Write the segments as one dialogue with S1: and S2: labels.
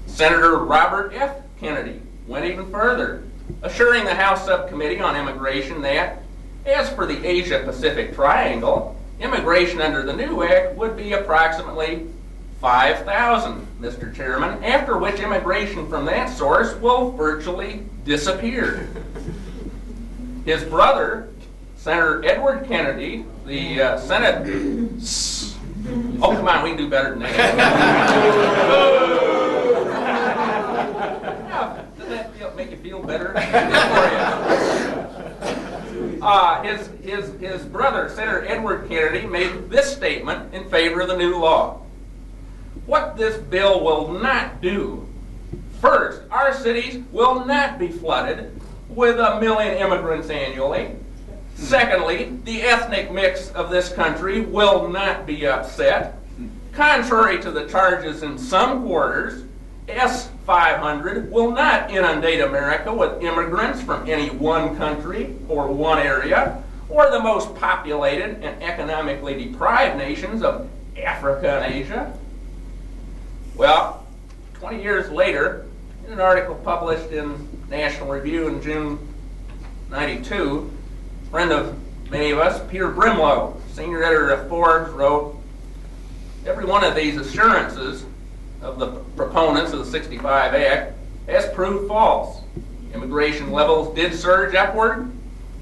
S1: Senator Robert F. Kennedy went even further, assuring the House Subcommittee on Immigration that, as for the Asia-Pacific Triangle, immigration under the new act would be approximately 5,000, Mr. Chairman, after which immigration from that source will virtually disappear. His brother, Senator Edward Kennedy, the Senate... Oh, come on, we can do better than that. Doesn't that make you feel better? His brother, Senator Edward Kennedy, made this statement in favor of the new law. What this bill will not do: first, our cities will not be flooded with 1 million immigrants annually. Secondly, the ethnic mix of this country will not be upset. Contrary to the charges in some quarters, S-500 will not inundate America with immigrants from any one country or one area, or the most populated and economically deprived nations of Africa and Asia. Well, 20 years later, in an article published in National Review in June '92, a friend of many of us, Peter Brimlow, senior editor of Forbes, wrote, "Every one of these assurances of the proponents of the 65 Act has proved false. Immigration levels did surge upward.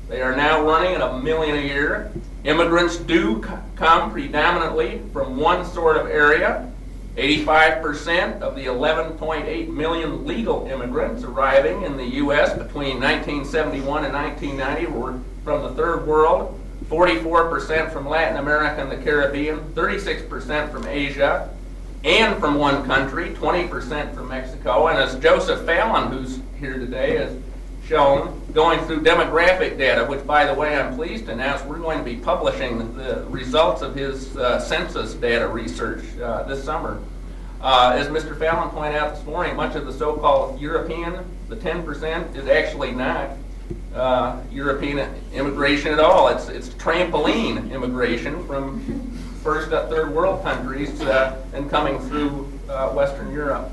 S1: They are now running at 1 million a year. Immigrants do come predominantly from one sort of area. 85% of the 11.8 million legal immigrants arriving in the U.S. between 1971 and 1990 were from the Third World, 44% from Latin America and the Caribbean, 36% from Asia, and from one country, 20% from Mexico." And as Joseph Fallon, who's here today, has shown, going through demographic data, which, by the way, I'm pleased to announce we're going to be publishing the results of his census data research this summer. As Mr. Fallon pointed out this morning, much of the so-called European, the 10%, is actually not European immigration at all. It's trampoline immigration from first up third world countries and coming through Western Europe.